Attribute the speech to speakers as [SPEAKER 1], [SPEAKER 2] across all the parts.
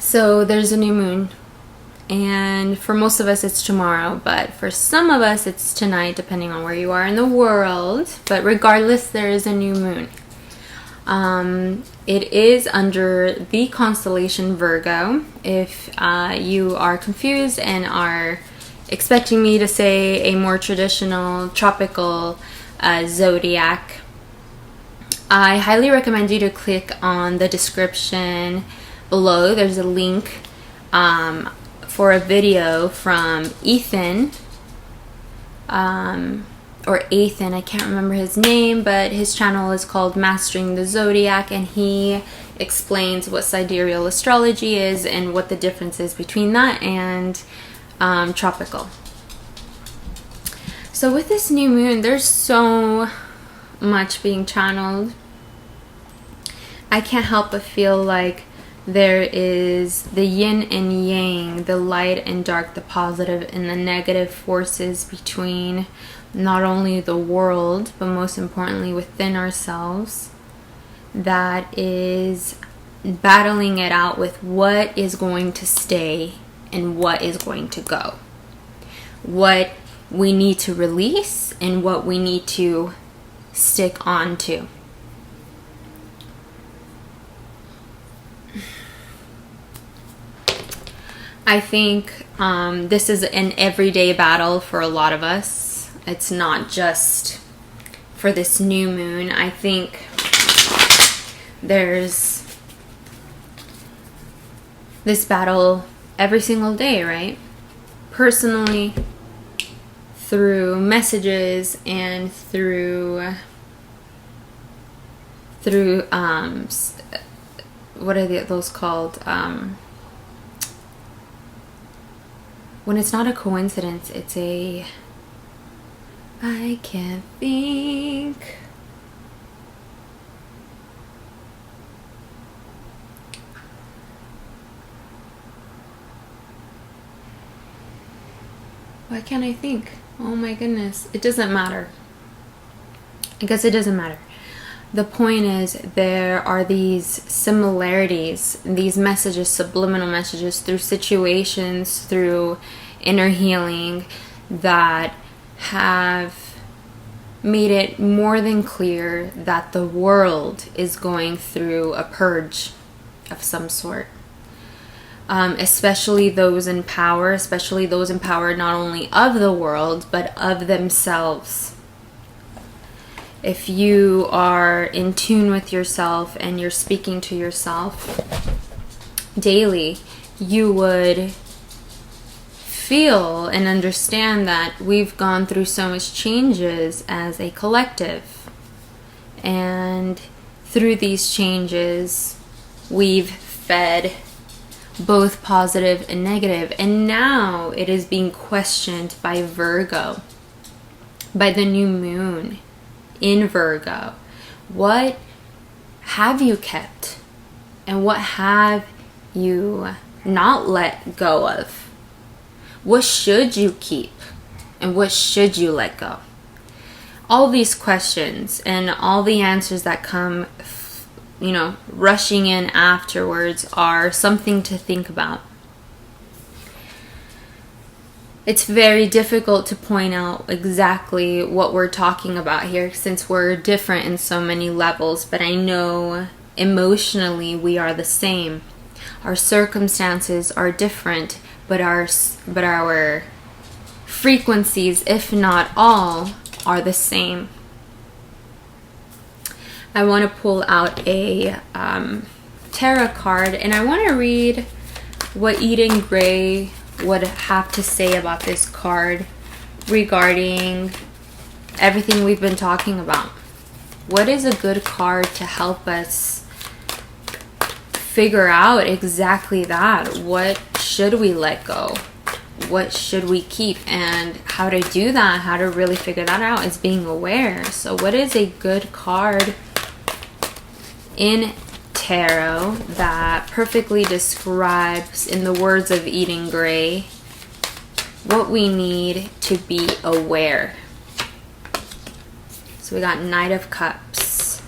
[SPEAKER 1] So there's a new moon, and for most of us it's tomorrow, but for some of us it's tonight, depending on where you are in the world. But regardless, there is a new moon. It is under the constellation Virgo. If you are confused and are expecting me to say a more traditional tropical zodiac, I highly recommend you to click on the description below. There's a link for a video from Ethan, or Ethan, I can't remember his name, but his channel is called Mastering the Zodiac, and he explains what sidereal astrology is and what the difference is between that and tropical. So with this new moon, there's so much being channeled. I can't help but feel like there is the yin and yang, the light and dark, the positive and the negative forces between not only the world, but most importantly within ourselves, that is battling it out with what is going to stay and what is going to go. What we need to release and what we need to stick on to. I think this is an everyday battle for a lot of us. It's not just for this new moon. I think there's this battle every single day, right? Personally, through messages and through what are those called? When it's not a coincidence, it's a... I can't think. Why can't I think? Oh my goodness. It doesn't matter. I guess it doesn't matter. The point is, there are these similarities, these messages, subliminal messages, through situations, through inner healing, that have made it more than clear that the world is going through a purge of some sort. Especially those in power, especially those in power not only of the world, but of themselves. If you are in tune with yourself and you're speaking to yourself daily, you would feel and understand that we've gone through so much changes as a collective. And through these changes, we've fed both positive and negative. And now it is being questioned by Virgo, by the new moon in Virgo. What have you kept? And what have you not let go of? What should you keep? And what should you let go? All these questions and all the answers that come, rushing in afterwards are something to think about. It's very difficult to point out exactly what we're talking about here, since we're different in so many levels, but I know emotionally we are the same. Our circumstances are different, but our frequencies, if not all, are the same. I want to pull out a tarot card, and I want to read what Eden Gray would have to say about this card regarding everything we've been talking about. What is a good card to help us figure out exactly that? What should we let go? What should we keep? And how to do that, how to really figure that out, is being aware. So what is a good card in tarot that perfectly describes, in the words of Eden Gray, what we need to be aware? So we got Knight of Cups.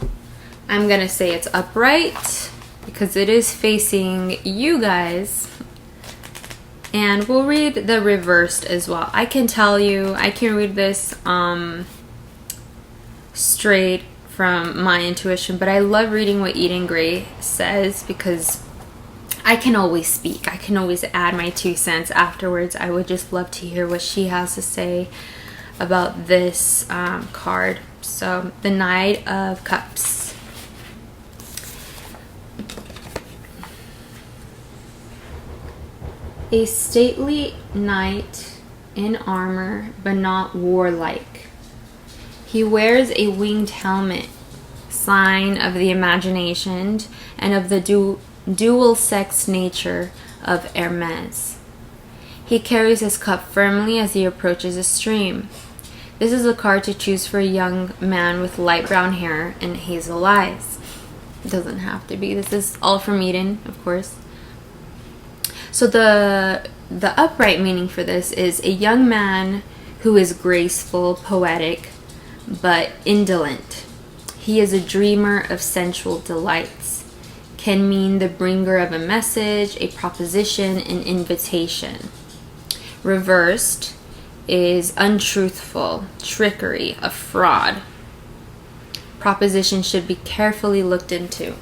[SPEAKER 1] I'm going to say it's upright, because it is facing you guys. And we'll read the reversed as well. I can tell you, I can read this straight from my intuition, but I love reading what Eden Gray says because I can always speak. I can always add my 2 cents afterwards. I would just love to hear what she has to say about this card. So, the Knight of Cups. A stately knight in armor, but not warlike. He wears a winged helmet, sign of the imagination and of the dual-sex nature of Hermes. He carries his cup firmly as he approaches a stream. This is a card to choose for a young man with light brown hair and hazel eyes. It doesn't have to be. This is all from Eden, of course. So the upright meaning for this is a young man who is graceful, poetic, but indolent. He is a dreamer of sensual delights. Can mean the bringer of a message, a proposition, an invitation. Reversed is untruthful, trickery, a fraud. Proposition should be carefully looked into.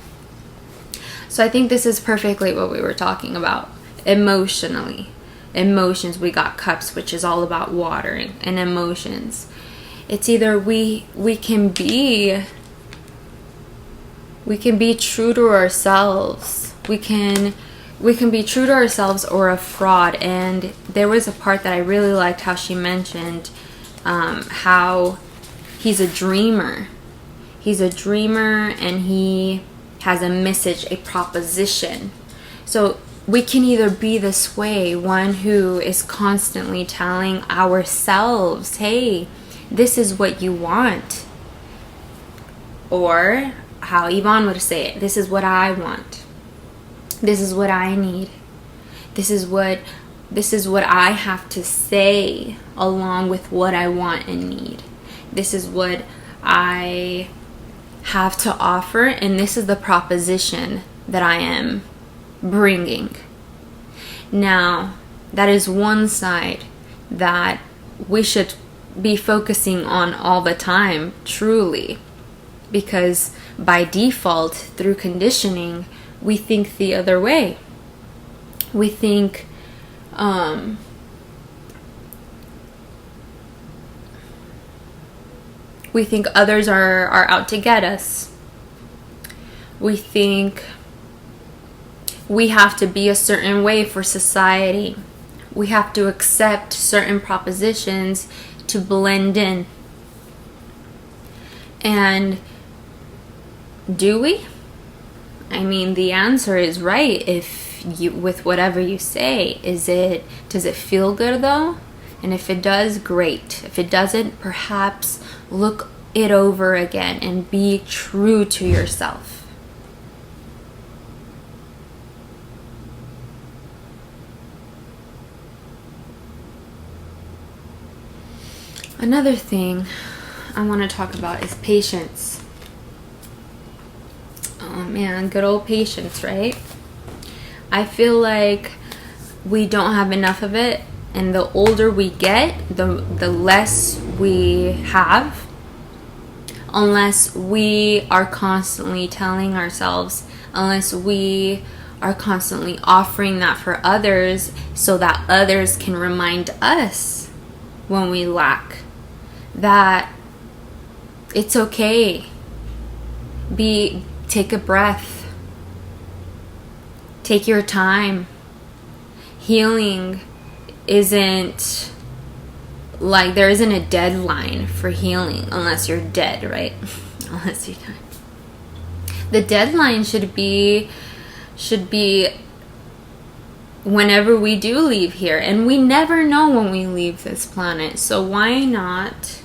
[SPEAKER 1] So I think this is perfectly what we were talking about. Emotionally. Emotions, we got cups, which is all about watering, and emotions. It's either we can be true to ourselves. We can be true to ourselves or a fraud. And there was a part that I really liked how she mentioned how he's a dreamer. He's a dreamer and he has a message, a proposition. So we can either be this way, one who is constantly telling ourselves, hey, this is what you want. Or how Yvonne would say it, this is what I want. This is what I need. This is what I have to say along with what I want and need. This is what I have to offer, and this is the proposition that I am bringing. Now, that is one side that we should be focusing on all the time, truly, because by default, through conditioning, we think the other way. We think others are out to get us. We think we have to be a certain way for society. We have to accept certain propositions to blend in. And do we? I mean, the answer is right if you, with whatever you say. Does it feel good though? And if it does, great. If it doesn't, perhaps look it over again and be true to yourself. Another thing I want to talk about is patience. Oh man, good old patience, right? I feel like we don't have enough of it, and the older we get, the less we have, unless we are constantly telling ourselves, unless we are constantly offering that for others so that others can remind us when we lack, that it's okay. Take a breath. Take your time. Healing isn't like, there isn't a deadline for healing unless you're dead, right? Unless you're dead. The deadline should be whenever we do leave here, and we never know when we leave this planet. So why not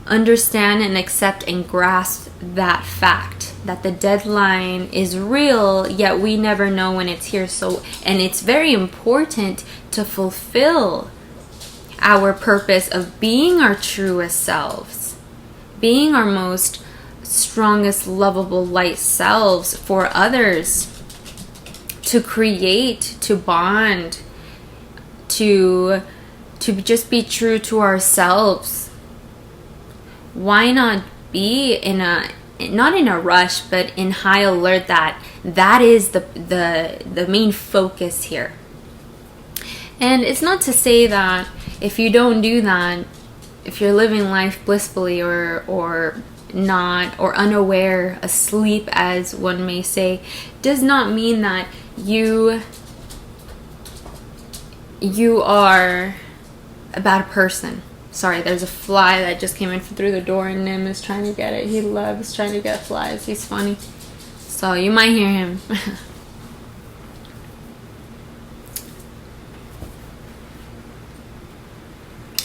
[SPEAKER 1] understand and accept and grasp that fact that the deadline is real, yet we never know when it's here. So, and it's very important to fulfill our purpose of being our truest selves, being our most strongest, lovable light selves for others, to create, to bond, to just be true to ourselves. Why not be in a, not in a rush, but in high alert that is the main focus here. And it's not to say that if you don't do that, if you're living life blissfully or not, or unaware, asleep as one may say, does not mean that you are a bad person. Sorry, there's a fly that just came in through the door and Nim is trying to get it. He loves trying to get flies. He's funny. So you might hear him.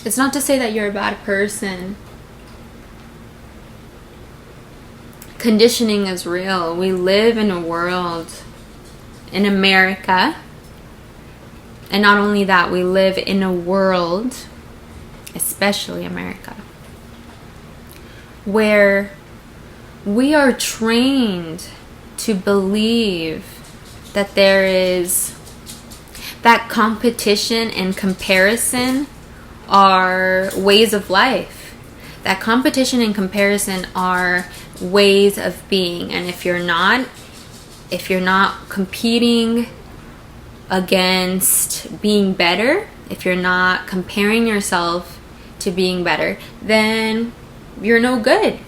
[SPEAKER 1] It's not to say that you're a bad person. Conditioning is real. We live in a world, in America, and not only that, we live in a world, especially America, where we are trained to believe that there is, that competition and comparison are ways of life. That competition and comparison are ways of being. And if you're not competing against being better, if you're not comparing yourself to being better, then you're no good.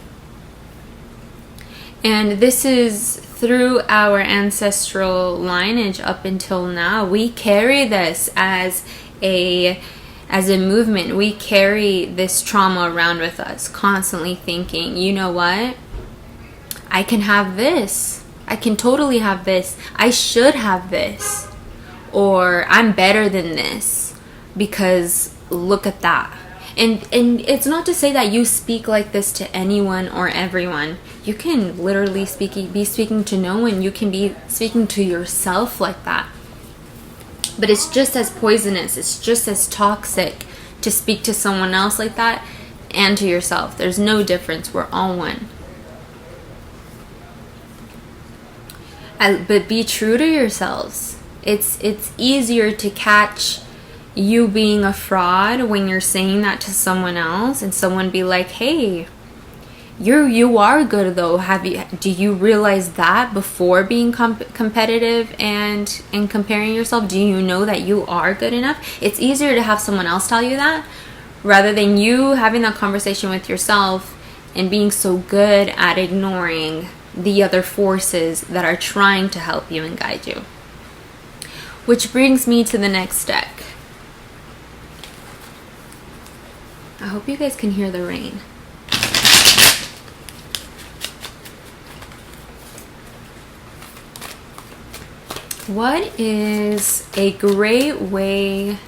[SPEAKER 1] And this is through our ancestral lineage up until now. We carry this as a movement. We carry this trauma around with us, constantly thinking, you know what? I can have this. I can totally have this. I should have this. Or I'm better than this because look at that. And it's not to say that you speak like this to anyone or everyone. You can literally be speaking to no one. You can be speaking to yourself like that. But it's just as poisonous, it's just as toxic to speak to someone else like that and to yourself. There's no difference. We're all one. But be true to yourselves. It's easier to catch you being a fraud when you're saying that to someone else and someone be like, hey, you are good though. Do you realize that before being competitive and comparing yourself? Do you know that you are good enough? It's easier to have someone else tell you that rather than you having that conversation with yourself and being so good at ignoring the other forces that are trying to help you and guide you. Which brings me to the next deck. I hope you guys can hear the rain. What is a great way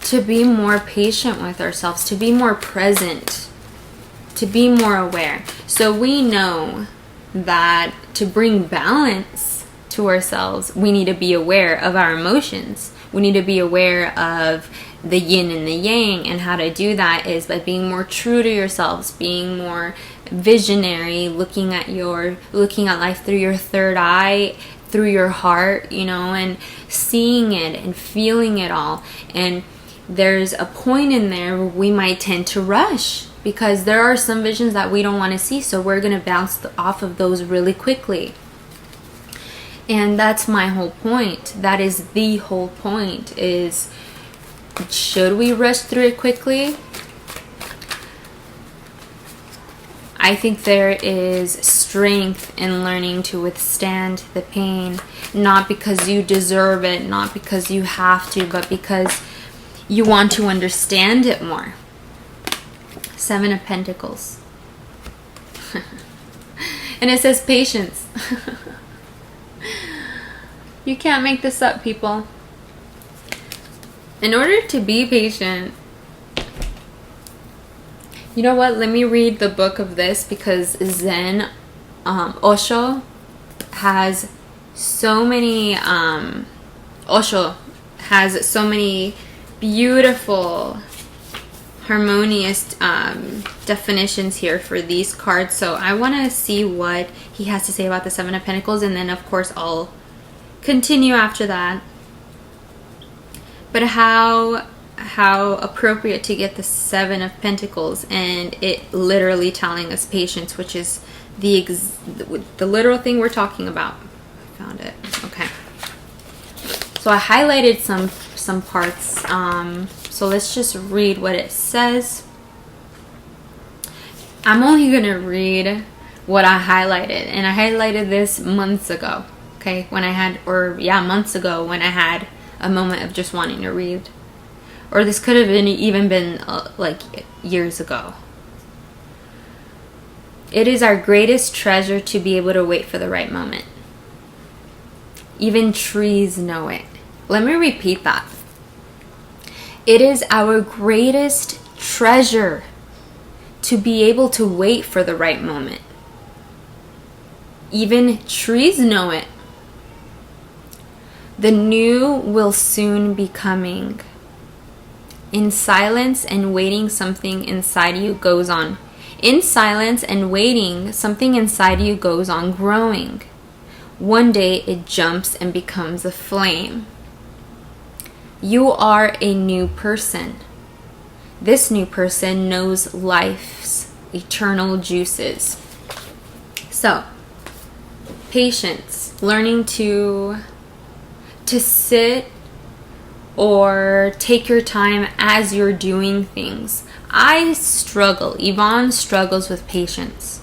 [SPEAKER 1] to be more patient with ourselves, to be more present, to be more aware? So we know that to bring balance to ourselves, we need to be aware of our emotions. We need to be aware of the yin and the yang, and how to do that is by being more true to yourselves, being more visionary, looking at life through your third eye, through your heart, and seeing it and feeling it all. And there's a point in there where we might tend to rush because there are some visions that we don't want to see, so we're going to bounce off of those really quickly. And that's my whole point. That is the whole point, is should we rush through it quickly? I think there is strength in learning to withstand the pain, not because you deserve it, not because you have to, but because you want to understand it more. 7 of Pentacles. And it says patience. You can't make this up, people. In order to be patient, you know what? Let me read the book of this, because Zen Osho has so many beautiful harmonious definitions here for these cards. So I want to see what he has to say about the Seven of Pentacles, and then of course I'll continue after that. But how appropriate to get the Seven of Pentacles, and it literally telling us patience, which is the literal thing we're talking about. I found it. Okay. So I highlighted some parts. So let's just read what it says. I'm only going to read what I highlighted. And I highlighted this months ago. Okay? Months ago when I had a moment of just wanting to read. Or this could have even been like years ago. It is our greatest treasure to be able to wait for the right moment. Even trees know it. Let me repeat that. It is our greatest treasure to be able to wait for the right moment. Even trees know it. The new will soon be coming. In silence and waiting, something inside you goes on. In silence and waiting, something inside you goes on growing. One day it jumps and becomes a flame. You are a new person. This new person knows life's eternal juices. So, patience, learning to sit or take your time as you're doing things. I struggle. Yvonne struggles with patience.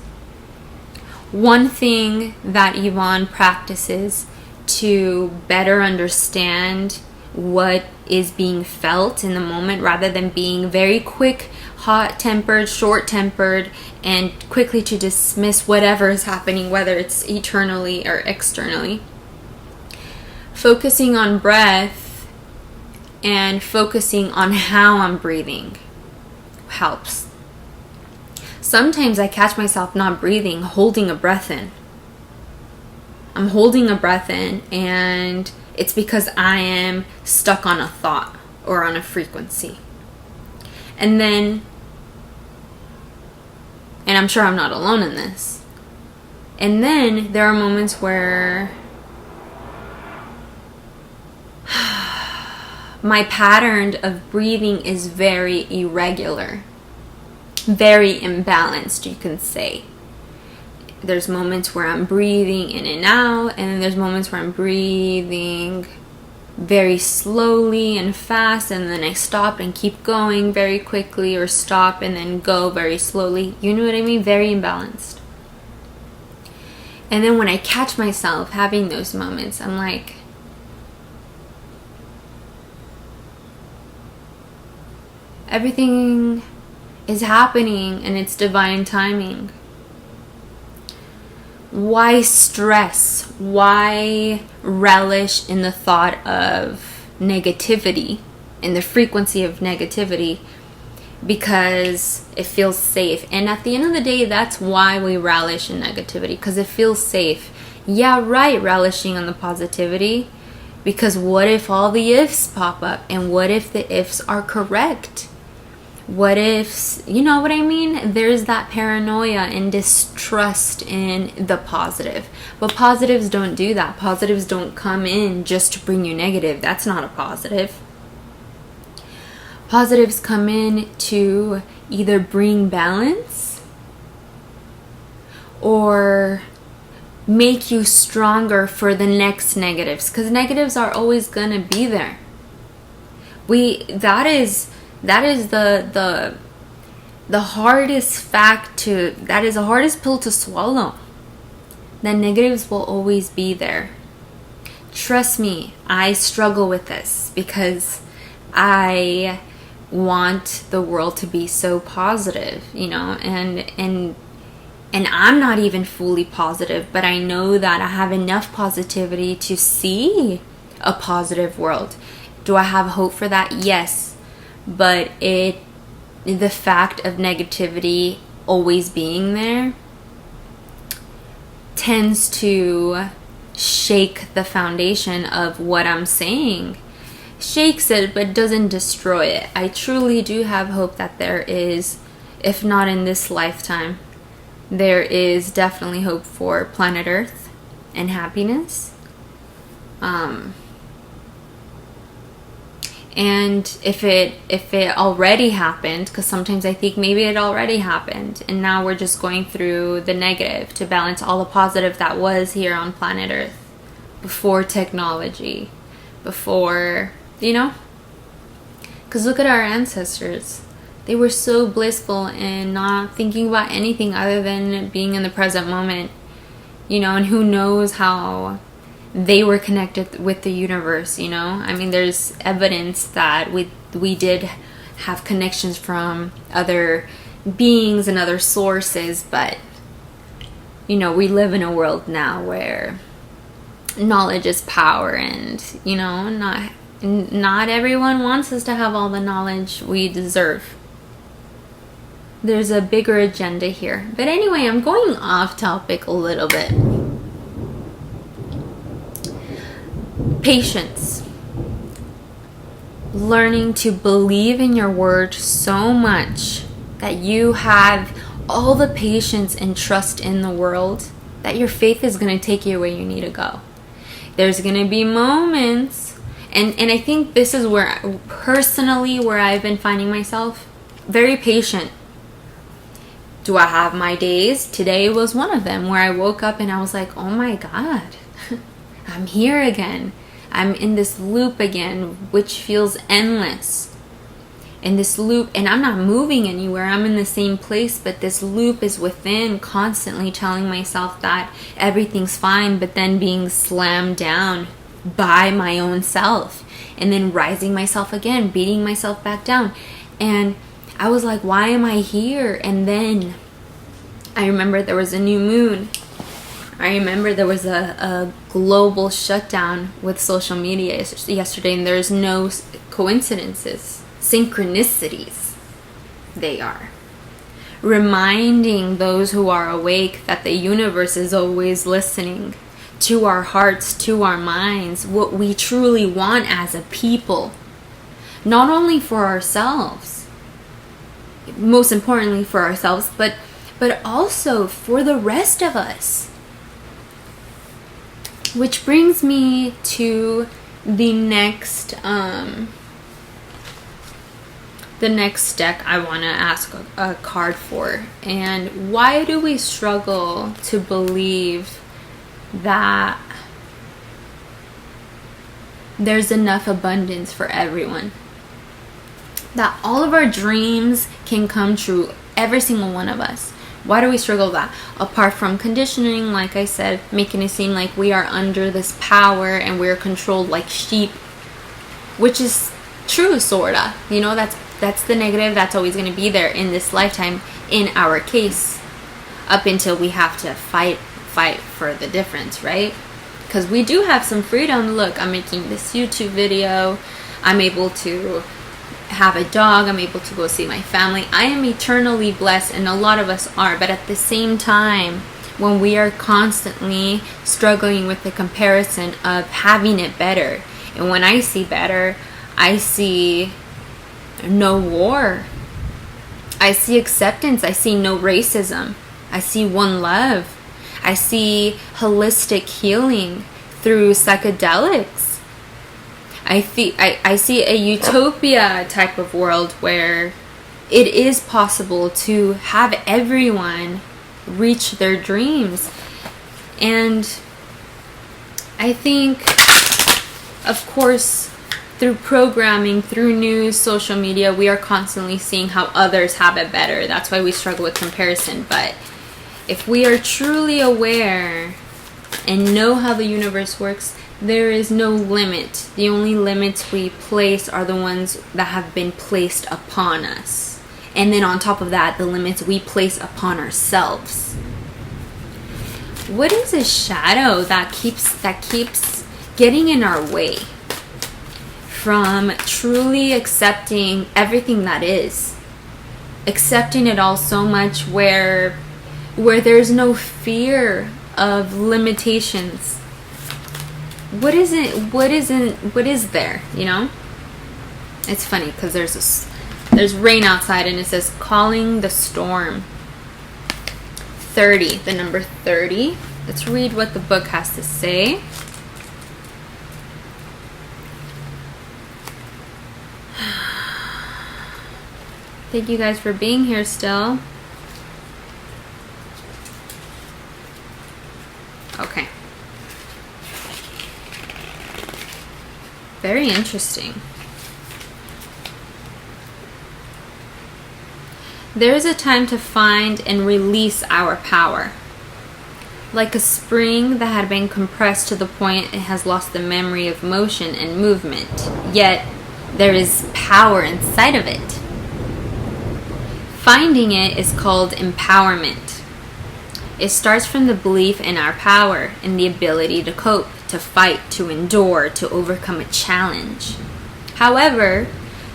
[SPEAKER 1] One thing that Yvonne practices to better understand what is being felt in the moment, rather than being very quick, hot-tempered, short-tempered, and quickly to dismiss whatever is happening, whether it's internally or externally. Focusing on breath and focusing on how I'm breathing helps. Sometimes I catch myself not breathing, holding a breath in. I'm holding a breath in, and it's because I am stuck on a thought or on a frequency. And I'm sure I'm not alone in this. And then there are moments where my pattern of breathing is very irregular, very imbalanced, you can say. There's moments where I'm breathing in and out, and then there's moments where I'm breathing very slowly and fast, and then I stop and keep going very quickly, or stop and then go very slowly. You know what I mean? Very imbalanced. And then when I catch myself having those moments, I'm like, everything is happening and it's divine timing. Why stress? Why relish in the thought of negativity, in the frequency of negativity? Because it feels safe. And at the end of the day, that's why we relish in negativity, because it feels safe. Yeah, right, relishing on the positivity. Because what if all the ifs pop up? And what if the ifs are correct? What if, you know what I mean? There's that paranoia and distrust in the positive. But positives don't do that. Positives don't come in just to bring you negative. That's not a positive. Positives come in to either bring balance or make you stronger for the next negatives. Because negatives are always going to be there. That is the hardest that is the hardest pill to swallow. That negatives will always be there. Trust me, I struggle with this because I want the world to be so positive, you know, and I'm not even fully positive, but I know that I have enough positivity to see a positive world. Do I have hope for that? Yes. But the fact of negativity always being there tends to shake the foundation of what I'm saying, shakes it but doesn't destroy it. I truly do have hope that there is, if not in this lifetime, there is definitely hope for planet Earth and happiness. And if it already happened, because sometimes I think maybe it already happened, and now we're just going through the negative to balance all the positive that was here on planet Earth before technology, before, because look at our ancestors. They were so blissful and not thinking about anything other than being in the present moment, and who knows how they were connected with the universe, I mean, there's evidence that we did have connections from other beings and other sources, but, we live in a world now where knowledge is power, and, not everyone wants us to have all the knowledge we deserve. There's a bigger agenda here. But anyway, I'm going off topic a little bit. Patience. Learning to believe in your word so much that you have all the patience and trust in the world that your faith is going to take you where you need to go. There's going to be moments, and I think this is where I've been finding myself very patient. Do I have my days? Today was one of them where I woke up and I was like, oh my God, I'm here again. I'm in this loop again, which feels endless. In this loop, and I'm not moving anywhere. I'm in the same place, but this loop is within, constantly telling myself that everything's fine, but then being slammed down by my own self, and then rising myself again, beating myself back down. And I was like, why am I here? And then I remember there was a new moon. I remember there was a global shutdown with social media yesterday, and there's no coincidences, synchronicities. They are reminding those who are awake that the universe is always listening to our hearts, to our minds, what we truly want as a people, not only for ourselves, most importantly for ourselves, but also for the rest of us. Which brings me to the next deck I want to ask a card for. And why do we struggle to believe that there's enough abundance for everyone? That all of our dreams can come true, every single one of us. Why do we struggle with that? Apart from conditioning, like I said, making it seem like we are under this power and we're controlled like sheep, which is true, sorta. That's the negative that's always going to be there in this lifetime, in our case, up until we have to fight for the difference, right? Because we do have some freedom. Look, I'm making this YouTube video. I'm able to have a dog. I'm able to go see my family. I am eternally blessed, and a lot of us are. But at the same time, when we are constantly struggling with the comparison of having it better, and when I see better, I see no war. I see acceptance. I see no racism. I see one love. I see holistic healing through psychedelics. I see a utopia type of world where it is possible to have everyone reach their dreams. And I think, of course, through programming, through news, social media, we are constantly seeing how others have it better. That's why we struggle with comparison. But if we are truly aware and know how the universe works, there is no limit. The only limits we place are the ones that have been placed upon us. And then on top of that, the limits we place upon ourselves. What is a shadow that keeps getting in our way from truly accepting everything that is? Accepting it all so much where there's no fear of limitations. What is there, It's funny because there's rain outside and it says calling the storm. 30, the number 30. Let's read what the book has to say. Thank you guys for being here still. Okay. Very interesting. There is a time to find and release our power. Like a spring that had been compressed to the point it has lost the memory of motion and movement, yet there is power inside of it. Finding it is called empowerment. It starts from the belief in our power, in the ability to cope, to fight, to endure, to overcome a challenge. However,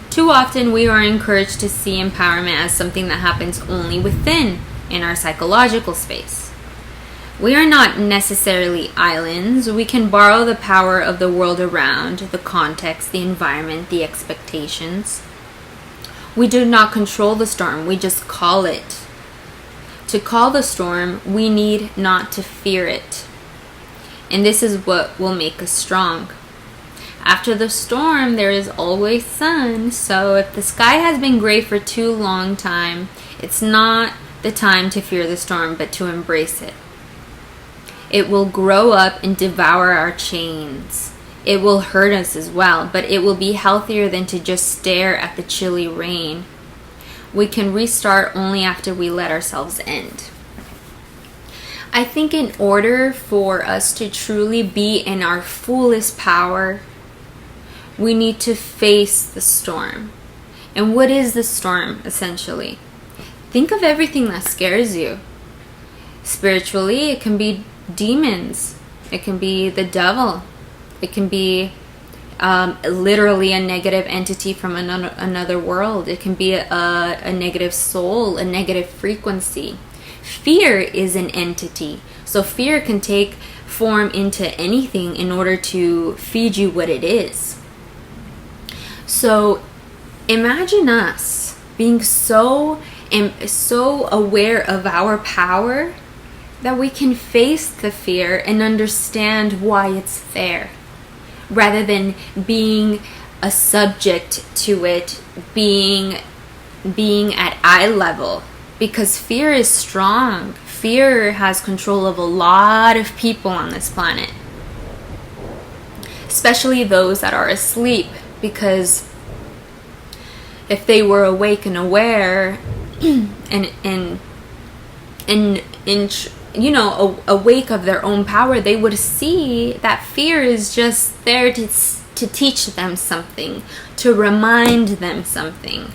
[SPEAKER 1] too often we are encouraged to see empowerment as something that happens only within, in our psychological space. We are not necessarily islands. We can borrow the power of the world around, the context, the environment, the expectations. We do not control the storm, we just call it. To call the storm, we need not to fear it. And this is what will make us strong. After the storm, there is always sun. So if the sky has been gray for too long time, it's not the time to fear the storm, but to embrace it. It will grow up and devour our chains. It will hurt us as well, but it will be healthier than to just stare at the chilly rain. We can restart only after we let ourselves end. I think in order for us to truly be in our fullest power, we need to face the storm. And what is the storm, essentially? Think of everything that scares you. Spiritually, it can be demons. It can be the devil. It can be literally a negative entity from another world. It can be a negative soul, a negative frequency. Fear is an entity. So fear can take form into anything in order to feed you what it is. So imagine us being so aware of our power that we can face the fear and understand why it's there, rather than being a subject to it, being at eye level. Because fear is strong. Fear has control of a lot of people on this planet, especially those that are asleep. Because if they were awake and aware and awake of their own power, they would see that fear is just there to teach them something, to remind them something.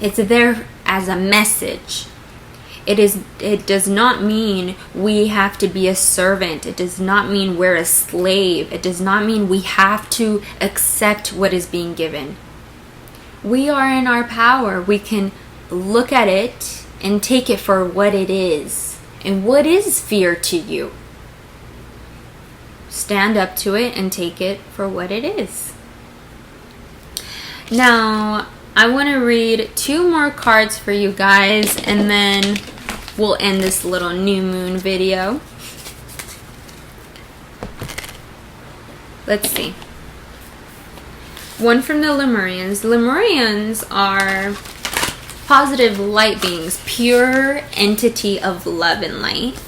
[SPEAKER 1] It's there as a message. It does not mean we have to be a servant. It does not mean we're a slave. It does not mean we have to accept what is being given. We are in our power. We can look at it and take it for what it is. And what is fear to you? Stand up to it and take it for what it is. Now, I want to read 2 more cards for you guys, and then we'll end this little new moon video. Let's see. One from the Lemurians. Lemurians are positive light beings, pure entity of love and light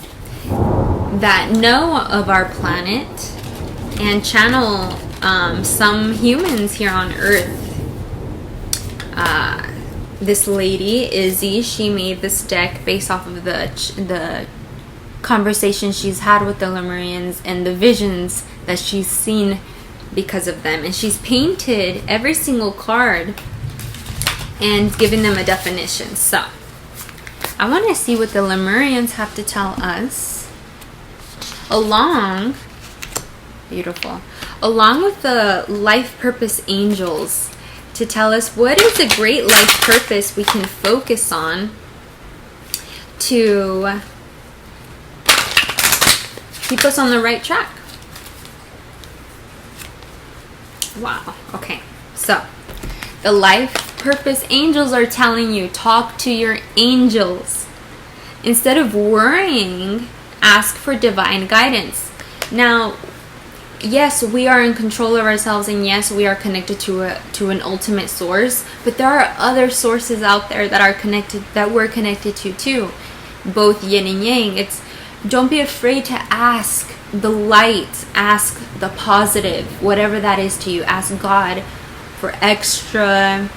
[SPEAKER 1] that know of our planet and channel some humans here on Earth. This lady, Izzy, she made this deck based off of the conversations she's had with the Lemurians and the visions that she's seen because of them. And she's painted every single card and given them a definition. So, I want to see what the Lemurians have to tell us along with the life purpose angels, to tell us what is a great life purpose we can focus on to keep us on the right track. Wow. Okay. So, The life purpose angels are telling you, talk to your angels. Instead of worrying, ask for divine guidance. Now, yes, we are in control of ourselves, and yes, we are connected to an ultimate source, but there are other sources out there that are connected, that we're connected to too, both yin and yang. Don't be afraid to ask the light, ask the positive, whatever that is to you. Ask God for extra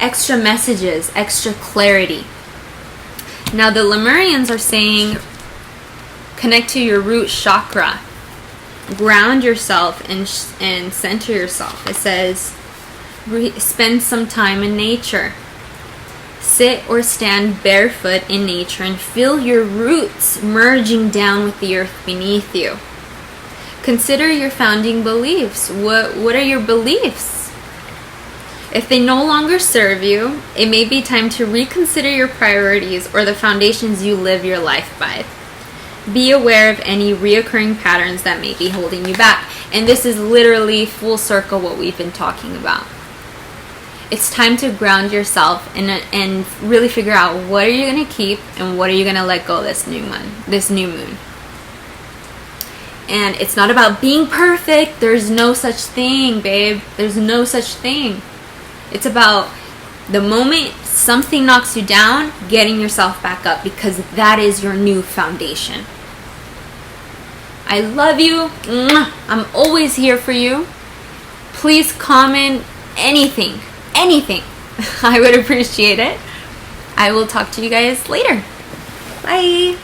[SPEAKER 1] messages, extra clarity. Now the Lemurians are saying, connect to your root chakra, ground yourself and center yourself. It says, spend some time in nature. Sit or stand barefoot in nature and feel your roots merging down with the earth beneath you. Consider your founding beliefs. What are your beliefs? If they no longer serve you, it may be time to reconsider your priorities or the foundations you live your life by. Be aware of any reoccurring patterns that may be holding you back. And this is literally full circle what we've been talking about. It's time to ground yourself and really figure out, what are you going to keep and what are you going to let go this new moon. And it's not about being perfect. There's no such thing, babe. There's no such thing. It's about the moment something knocks you down, getting yourself back up, because that is your new foundation. I love you. I'm always here for you. Please comment anything. I would appreciate it. I will talk to you guys later. Bye.